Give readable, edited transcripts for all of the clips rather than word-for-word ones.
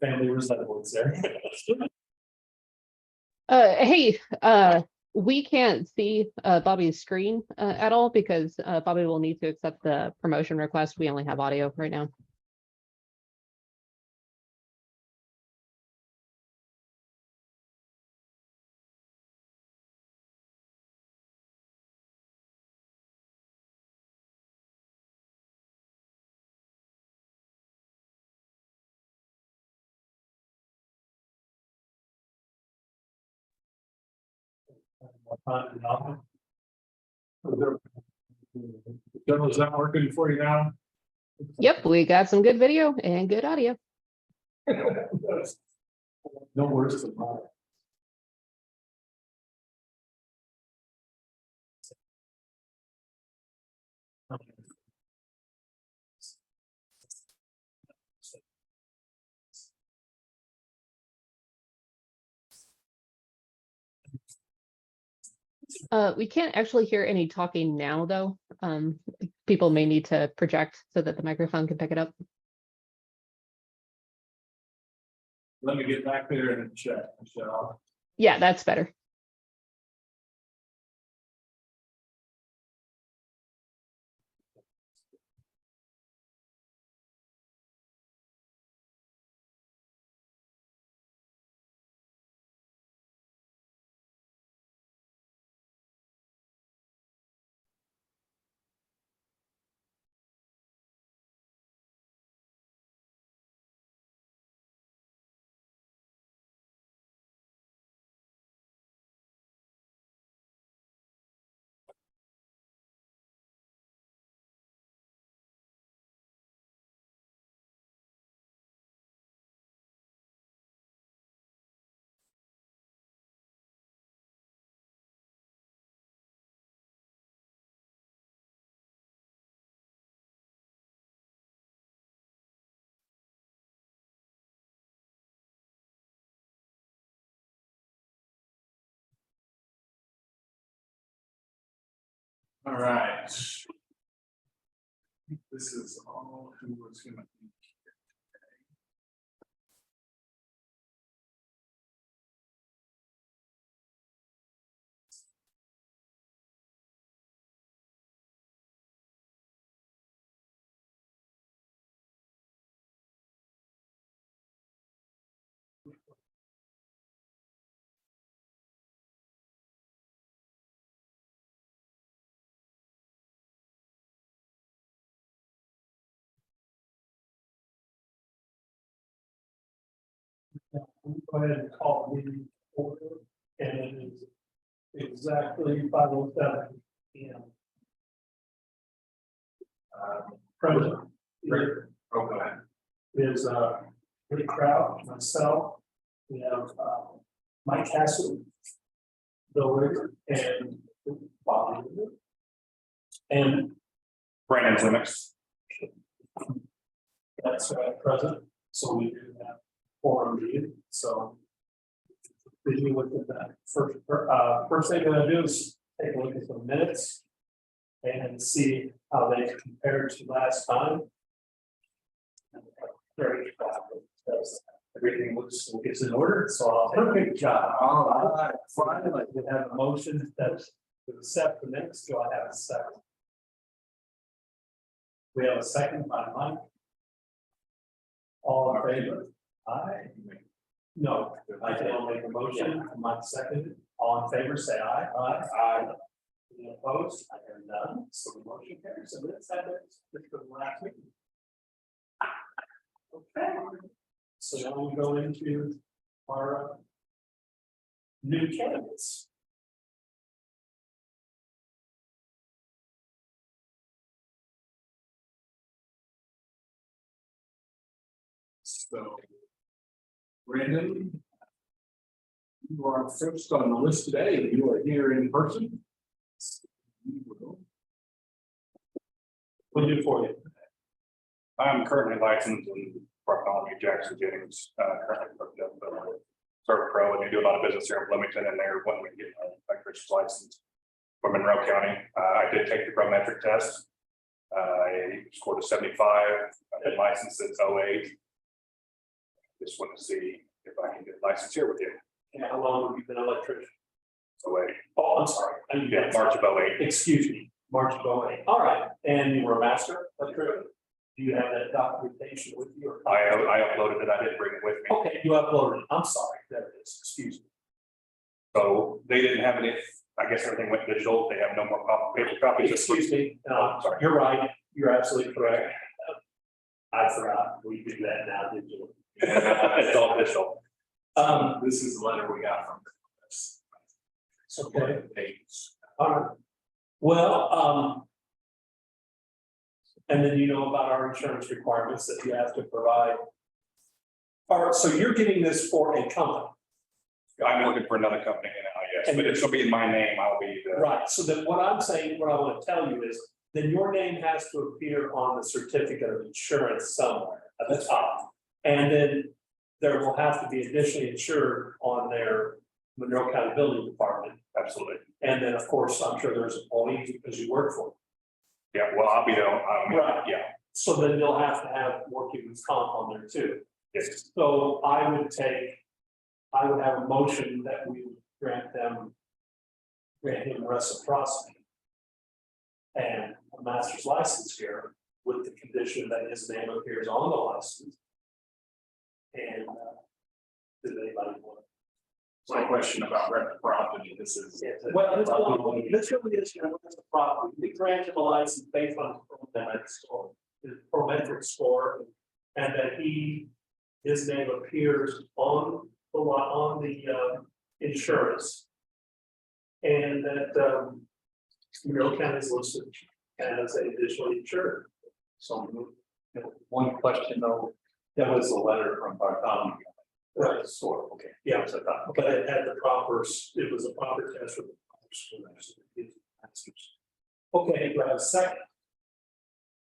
Family resemblance there. Hey, we can't see Bobby's screen at all because Bobby will need to accept the promotion request. We only have audio right now. Is that working for you now? Yep, we got some good video and good audio. No worse than mine. We can't actually hear any talking now, though. People may need to project so that the microphone can pick it up. Let me get back there and check, Michelle. Yeah, that's better. All right. This is all who was gonna be here today. Go ahead and call me order, and it is exactly 5:07 p.m. President go ahead. Is Rick Kraut, myself, we have Mike Castle, Bill Ritter, and Bobby Ritter, and Brandon Limits. that's present. So we do have forum meeting. So did you look at that first thing I'm gonna do is take a look at the minutes and see how they compare to last time. Very because everything looks gets in order. So I'll perfect job. All right. Finally, we have a motion that to accept the minutes. Do I have a second? We have a second by Mike. All in favor? Aye. No, I can make a motion. Mike seconded. All in favor, say aye. Aye. Aye. Any opposed? I hear none. So the motion carries. So let's have it for the last meeting. Okay. So now we go into our new candidates. So, Brandon, you are first on the list today. You are here in person. What do you do for you? I'm currently licensed in Bartholomew Jackson Jennings, currently booked up, Serve Pro, and we do a lot of business here in Bloomington, and they're wanting me to get my Christian's license from Monroe County. I did take the prometric test. I scored a 75. I've been licensed since 08. just want to see if I can get licensed here with you. And how long have you been an electrician? So wait, Oh, I'm sorry. yeah, March of 08. Excuse me, March of 08. All right, and you were a master electrician? Do you have that documentation with you? or- I uploaded it, I didn't bring it with me. Okay, you uploaded it. I'm sorry, there it is. Excuse me. So they didn't have any, I guess everything went digital, they have no more paper copies. Excuse me, sorry, you're right. You're absolutely correct. I forgot. We do that now, digitally. It's all digital. This is the letter we got from. Okay. All right. Well, and then you know about our insurance requirements that you have to provide. All right, so you're getting this for a company, I'm looking for another company now, yes, but it's gonna be in my name, I'll be the. right? So then what I'm saying, what I want to tell you is, then your name has to appear on the certificate of insurance somewhere at the top. And then there will have to be additionally insured on their Monroe County Building Department. Absolutely. And then, of course, I'm sure there's employees because you work for them. Yeah, well, I'll be the, Right. yeah, So then they'll have to have workman's comp on there too. yes, So I would have a motion that we would grant him reciprocity. And a master's license here with the condition that his name appears on the license. And, does anybody want? My question about reciprocity, this is. Well, this really is, reciprocity. We grant him a license based on his prometric score. And that his name appears on the insurance. And that, Monroe County is listed as an additionally insured. So, one question though, that was a letter from Bartholomew. Right. Sort of, okay. Yeah, but it had it was a proper test for the proper school masters. Okay, do I have a second?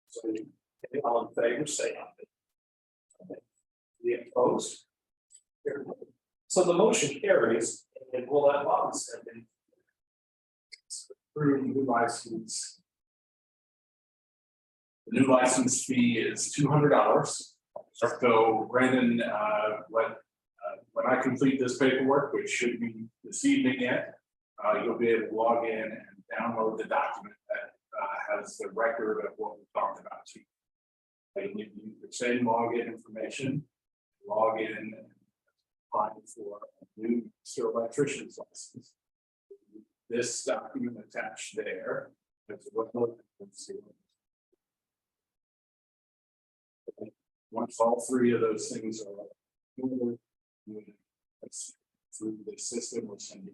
So, all in favor, say aye. Okay. The opposed? Here. So the motion carries, and we'll have Bobby step in. Through new license. The new license fee is $200. So Brandon, when I complete this paperwork, which should be this evening yet, you'll be able to log in and download the document that has the record of what we talked about too. You need to use the same login information, log in and apply for a new master electrician's license. This document attached there. That's what. Once all three of those things are. Through the system, we'll send you.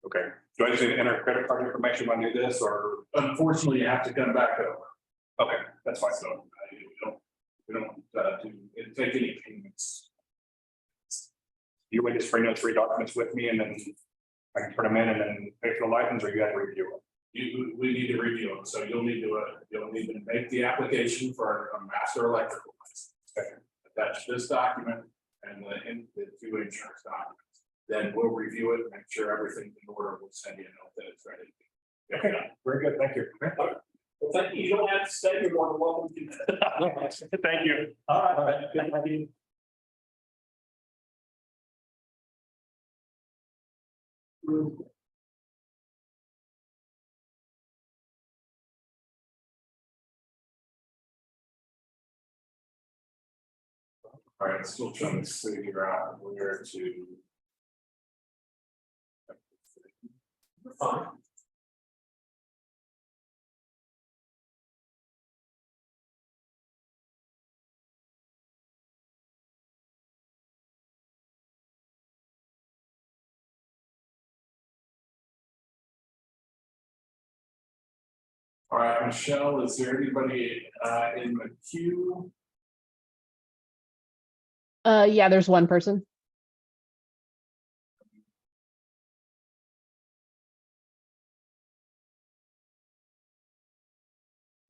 okay. Do I just need to enter credit card information when I do this, or? Unfortunately, you have to come back over. Okay, that's fine, So we don't take any payments. you would just bring those 3 documents with me and then I can turn them in and then pay for the license, or you have to review them? We need to review them, so you'll need to make the application for a master electrical license. Okay. Attach this document and the 2 insurance documents. Then we'll review it, make sure everything's in order. We'll send you a note that it's ready. Okay, very good, thank you. Well, thank you. You don't have to stay. You're more than welcome to do that. Thank you. All right, good idea. All right, still trying to figure out where to. Fine. All right, Michelle, is there anybody in the queue? Yeah, there's one person.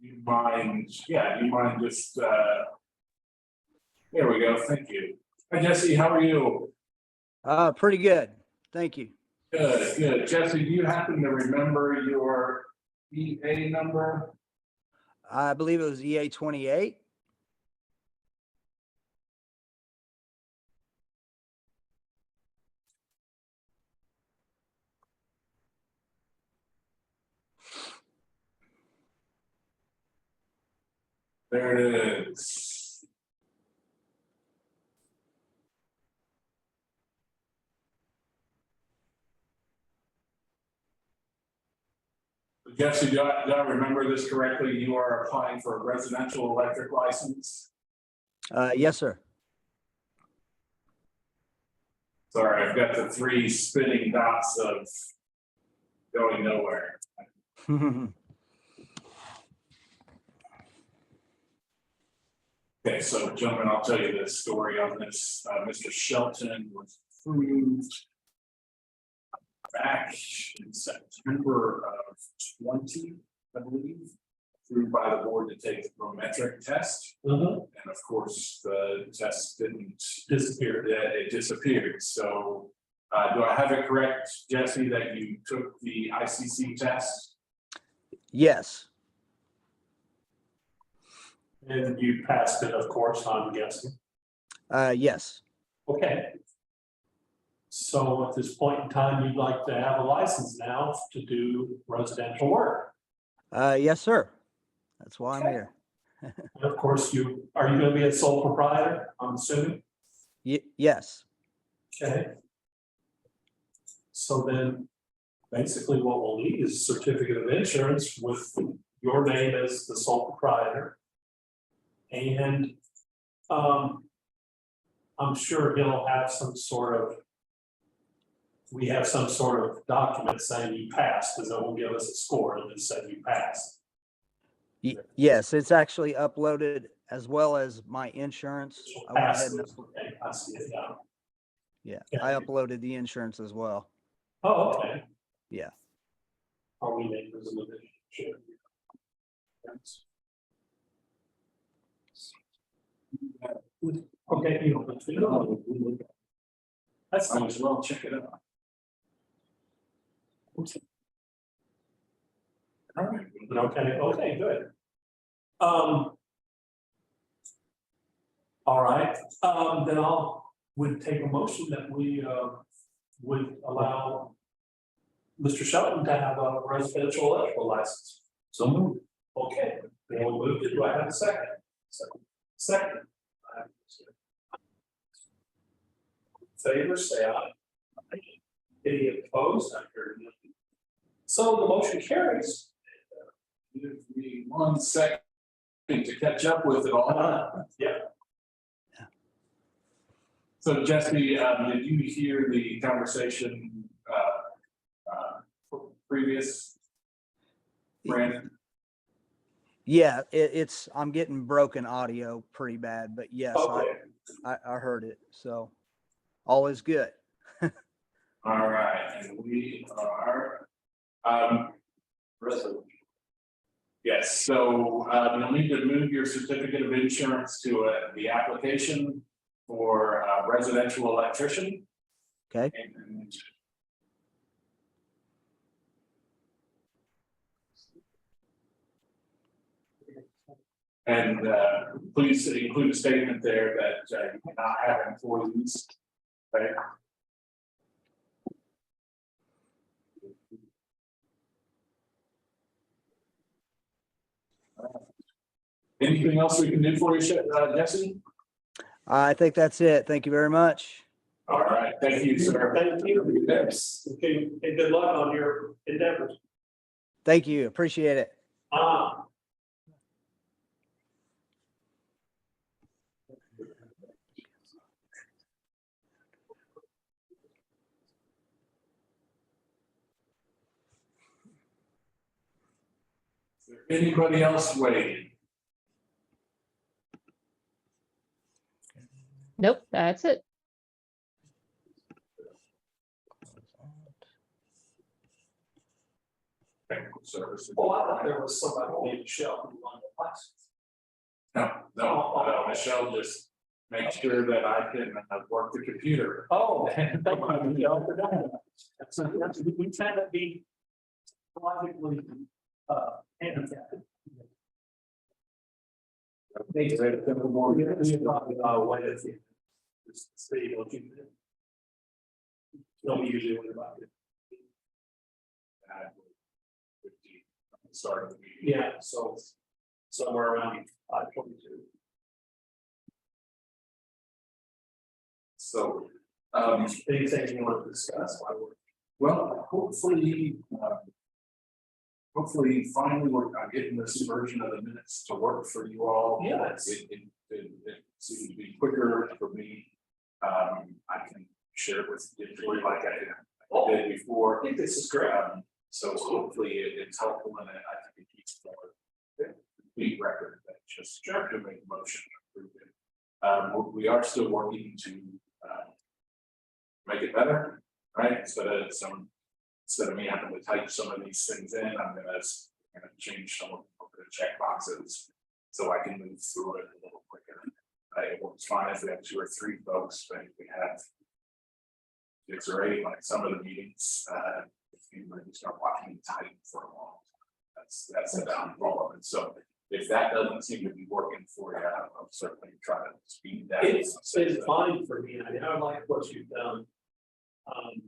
You mind just there we go, thank you. Hi Jesse, how are you? Pretty good. Thank you. Good. Jesse, do you happen to remember your EA number? I believe it was EA 28. There it is. Jesse, do I remember this correctly? You are applying for a residential electric license? Yes, sir. Sorry, I've got the 3 spinning dots of going nowhere. Okay, so gentlemen, I'll tell you the story on this. Mr. Shelton was approved back in September of 20, I believe, approved by the board to take the prometric test. And of course, the test didn't disappear. Yeah, it disappeared. So do I have it correct, Jesse, that you took the ICC test? Yes. And you passed it, of course, I'm guessing. Yes. Okay. So at this point in time, you'd like to have a license now to do residential work. Yes, sir. That's why I'm Okay. here. And of course, are you gonna be a sole proprietor, I'm assuming? Yes. Okay. So then, basically what we'll need is a certificate of insurance with your name as the sole proprietor. And, I'm sure he'll have some sort of, we have some sort of document saying you passed, because it will give us a score that said you passed. Yes, it's actually uploaded as well as my insurance. I went ahead and, Okay, I see it now. yeah, I uploaded the insurance as well. Oh, okay. Yeah. Are we makers of the vision? Okay, you know, that's Might as well check it out. All right. okay, good. All right, then would take a motion that we, would allow Mr. Shelton to have a residential electrical license. So moved. Okay, then we'll move it. Do I have a second? Second. Favor, say aye. Any opposed? I heard nothing. So the motion carries. Give me 1 second to catch up with it all. Yeah. So Jesse, did you hear the conversation previous? Brandon? Yeah, I'm getting broken audio pretty bad, but yes, Okay. I heard it. So all is good. All right, and we are, resolution. Yes, so, you'll need to move your certificate of insurance to the application for residential electrician. Okay. And please include a statement there that you cannot have employees. Right? Anything else we can do for you, Jesse? I think that's it. Thank you very much. All right, thank you, sir. Thank you. Okay, and good luck on your endeavors. Thank you. Appreciate it. Anybody else waiting? Nope, that's it. Technical services. Oh, I thought there was somebody named Michelle who wanted a license. No, Michelle just make sure that I can work the computer. Oh, thank you, Michelle, for that. So we tend to be logically, handicapped. They say that the more you probably, what is it? Just stay, don't you? Don't usually worry about it. Start of the meeting. Yeah, so somewhere around 522. So, Anything you want to discuss? well, hopefully finally I'm getting this version of the minutes to work for you all. Yes. It seems to be quicker for me. I can share it with digitally like I did before. I think this is great. So hopefully it's helpful and I think it keeps more complete record that just to make a motion to approve it. We are still working to make it better, right? Instead of me having to type some of these things in, I'm gonna change some of the check boxes so I can move through it a little quicker. It works fine if we have 2 or 3 folks, but if we have 6 or 8, like some of the meetings, if you really start watching the type for a long time, that's the downfall of it. So if that doesn't seem to be working for you, I'll certainly try to speed that. It's been fine for me. I like what you've done. And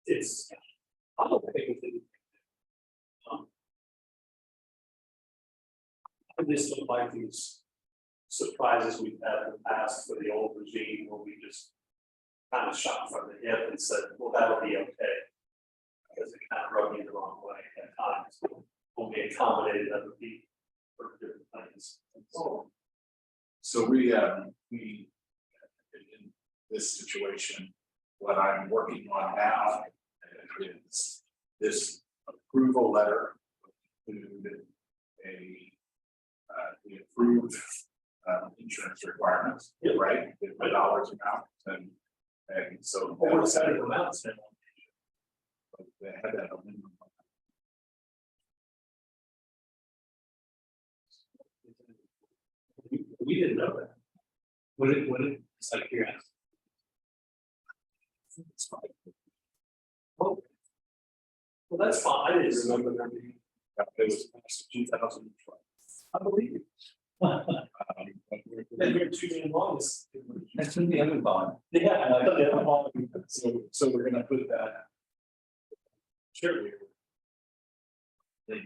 it's, I'm okay with it. I just don't like these surprises we've had in the past for the old regime where we just kind of shot from the hip and said, well, that'll be okay. Because it kind of rubbed me the wrong way at times. We'll be accommodated other people for different things. So we in this situation, what I'm working on now is this approval letter included the approved insurance requirements, right? The dollars amount and so. Or the setting amounts now. They had that a minimum. We didn't know that. What it, it's like here. Well, that's fine. I didn't remember that. It was passed in 2012. I believe you. Been here too many longest. That's in the other bond. Yeah. So we're gonna put that. Sure. The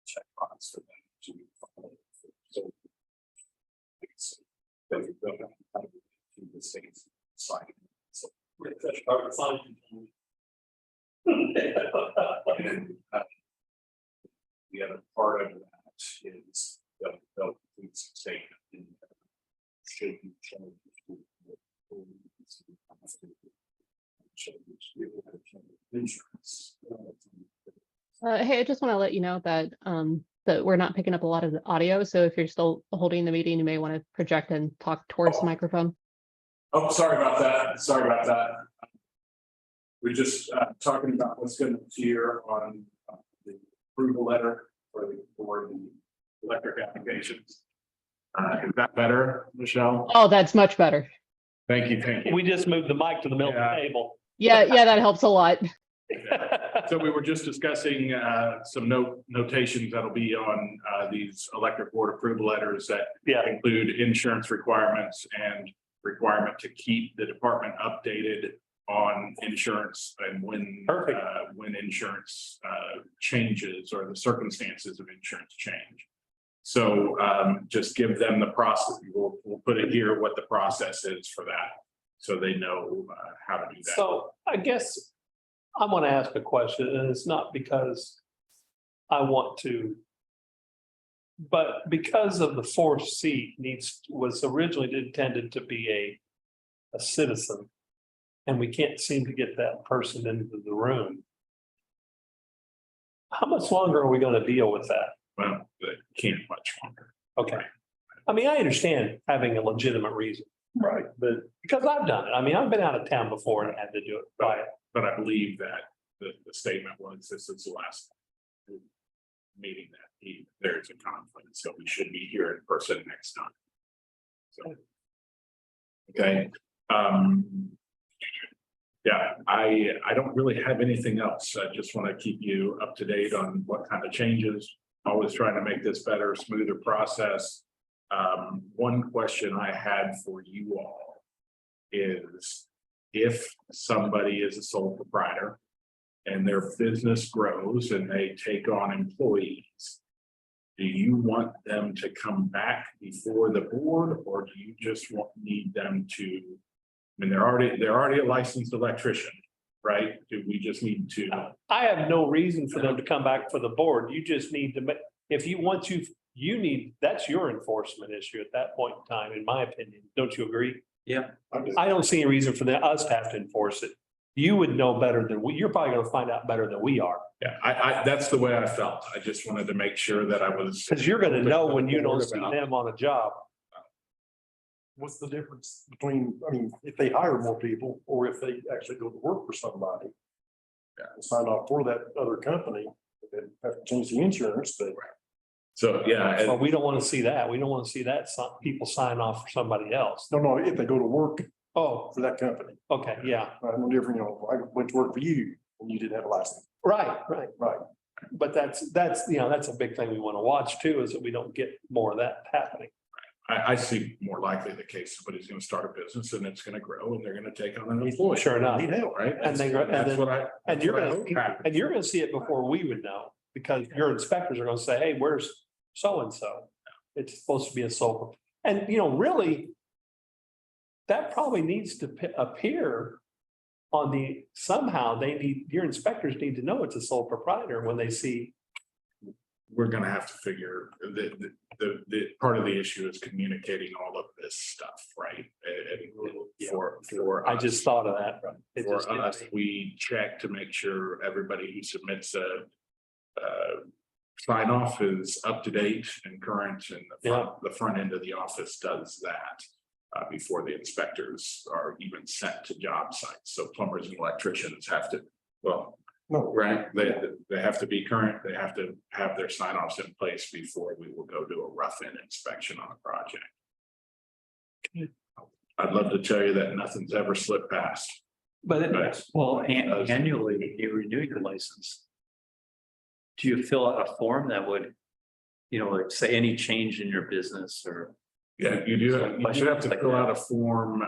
check box for them to follow. So. But we don't have to do the same slide. So. That's hard to find. And the other part of that is they'll include some statement in there. Should be changed to insurance. Hey, I just want to let you know that that we're not picking up a lot of the audio. So if you're still holding the meeting, you may want to project and talk towards the microphone. Oh, sorry about that. We're just talking about what's going to appear on the approval letter for the electric applications. Is that better, Michelle? Oh, that's much better. Thank you. We just moved the mic to the middle of Yeah. the table. Yeah, that helps a lot. So we were just discussing some notations that'll be on these electric board approval letters that Yeah. include insurance requirements and requirement to keep the department updated on insurance and when Perfect. when insurance changes or the circumstances of insurance change. So just give them the process. We'll put it here what the process is for that, so they know how to do that. So I guess I want to ask a question, and it's not because I want to, but because of the fourth seat was originally intended to be a citizen, and we can't seem to get that person into the room. How much longer are we going to deal with that? Well, they can't much longer. Okay. I mean, I understand having a legitimate reason. Right. But because I've done it. I mean, I've been out of town before and had to do it by But I believe that the statement was this is the last meeting that there's a conflict, so we should be here in person next time. So. Okay. Yeah, I don't really have anything else. I just want to keep you up to date on what kind of changes. Always trying to make this better, smoother process. One question I had for you all is if somebody is a sole proprietor and their business grows and they take on employees, do you want them to come back before the board, or do you just need them to? I mean, they're already a licensed electrician, right? Do we just need to? I have no reason for them to come back for the board. You just need to make, if you want to, you need, that's your enforcement issue at that point in time, in my opinion. Don't you agree? Yeah. I don't see any reason for us to have to enforce it. You would know better than you're probably gonna find out better than we are. Yeah, that's the way I felt. I just wanted to make sure that I was. Cause you're gonna know when you don't see them on a job. What's the difference between, I mean, if they hire more people or if they actually go to work for somebody? Yeah. and sign off for that other company, they have to change the insurance, but So, yeah, But we don't wanna see that. We don't wanna see that people sign off for somebody else. no, if they go to work Oh, for that company, okay, yeah, no different, I went to work for you and you didn't have a license, right. right? But that's, that's a big thing we wanna watch too, is that we don't get more of that happening. I see more likely the case, somebody's gonna start a business and it's gonna grow and they're gonna take on an employee. Sure enough. Need help. Right? And they- and That's then- what I. And you're that's what I gonna, hope happens. and you're gonna see it before we would know, because your inspectors are gonna say, hey, where's so-and-so? It's supposed to be a sole, and really. That probably needs to appear on somehow your inspectors need to know it's a sole proprietor when they see. We're gonna have to figure, the part of the issue is communicating all of this stuff, right? And for I us- just thought of that. It For just hit us, me. we check to make sure everybody who submits a sign off is up to date and current, and the front end of the office does that before the inspectors are even sent to job sites. So plumbers and electricians have to, well, No, right, they have to be current, they have to have their sign offs in place before we will go do a rough end inspection on a project. I'd love to tell you that nothing's ever slipped past. But, Right. well, annually, you renew your license. Do you fill out a form that would, like say any change in your business or? Yeah, you do have to fill out a form.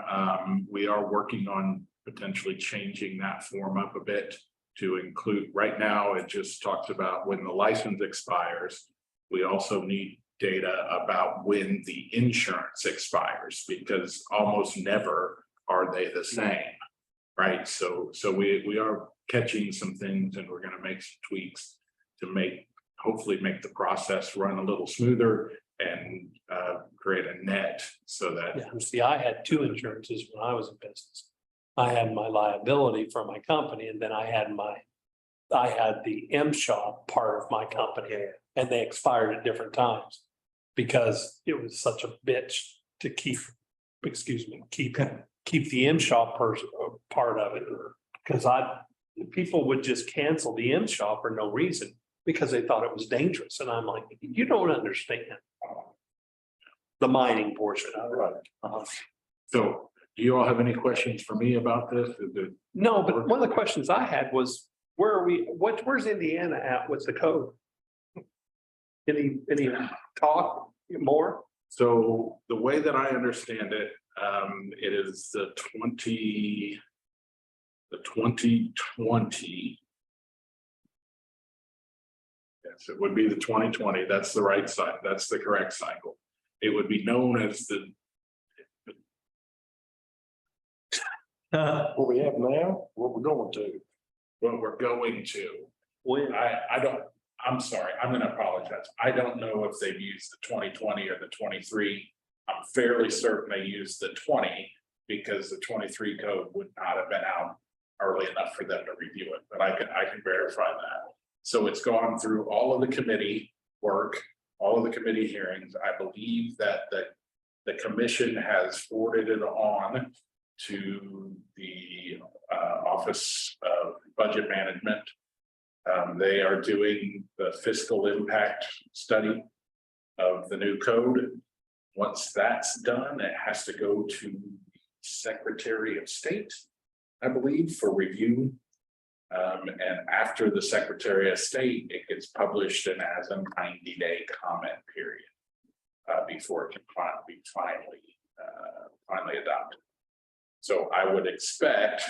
We are working on potentially changing that form up a bit to include, right now, it just talks about when the license expires. We also need data about when the insurance expires, because almost never are they the same. Right, so we are catching some things and we're gonna make some tweaks to hopefully make the process run a little smoother and create a net so that. Yeah, see, I had two insurances when I was in business. I had my liability for my company, and then I had the M shop part of my company, and they expired at different times. Because it was such a bitch to keep the M shop part of it. Cause people would just cancel the M shop for no reason, because they thought it was dangerous, and I'm like, you don't understand. The mining portion of it. right. So do you all have any questions for me about this? No, but one of the questions I had was, where's Indiana at with the code? Any talk more? So the way that I understand it, it is the 2020. Yes, it would be the 2020. That's the right side. That's the correct cycle. It would be known as What we have now, what we're going to. what we're going to. When? I'm sorry, I'm gonna apologize. I don't know if they've used the 2020 or the 23. I'm fairly certain they used the 20 because the 23 code would not have been out early enough for them to review it, but I can verify that. So it's gone through all of the committee work, all of the committee hearings. I believe that the commission has forwarded it on to the Office of Budget Management. They are doing the fiscal impact study of the new code. Once that's done, it has to go to the Secretary of State, I believe, for review. And after the Secretary of State, it gets published and has a 90-day comment period before it can be finally adopted. So I would expect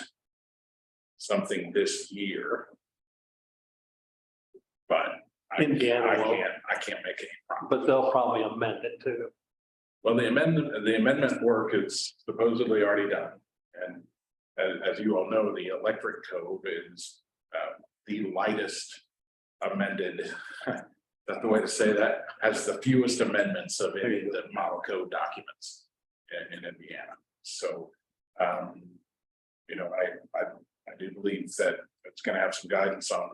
something this year but I Indiana will. I can't make any promise. But they'll probably amend it too. Well, the amendment work is supposedly already done. And as you all know, the electric code is the lightest amended. That's the way to say that, has the fewest amendments of any of the model code documents in Indiana. So, you know, I do believe that it's gonna have some guidance on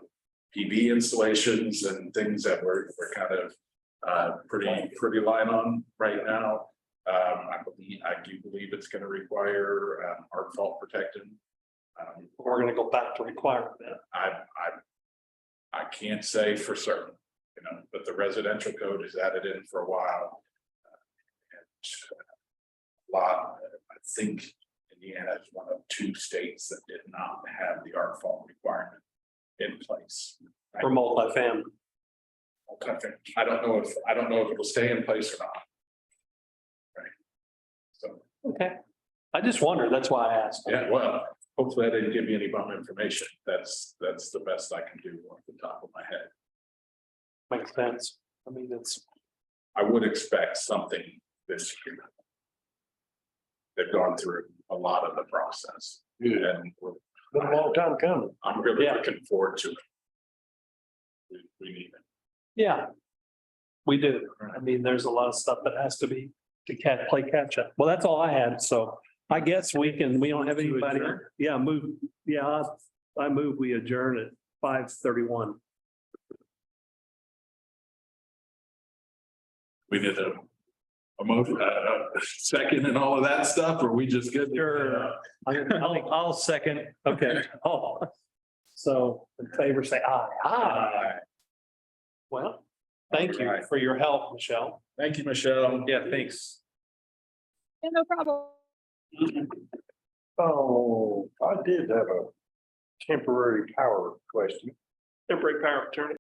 PV installations and things that we're kind of pretty light on right now. I do believe it's gonna require our fault protecting. We're gonna go back to requirement then. I can't say for certain, you know, but the residential code is added in for a while. I think Indiana is one of 2 states that did not have the art fault requirement in place. For multifamily. I don't know if it'll stay in place or not. Right. So, Okay. I just wondered, that's why I asked. yeah, well, hopefully I didn't give you any bum information. That's the best I can do off the top of my head. Makes sense. I mean, it's, I would expect something this year. They've gone through a lot of the process. And Been a long time coming. I'm really Yeah. looking forward to it. We need it. yeah. We do. I mean, there's a lot of stuff that has to be to play catch up. Well, that's all I had. So I guess we don't have anybody. Yeah, I move we adjourn at 5:31. We did a motion, second and all of that stuff, or we just good? Sure. I'll second. Okay. Oh. So in favor, say aye. Aye. Well, thank you Alright. for your help, Michelle. Thank you, Michelle. Yeah, thanks. Yeah, no problem. Oh, I did have a temporary power question. Temporary power of attorney.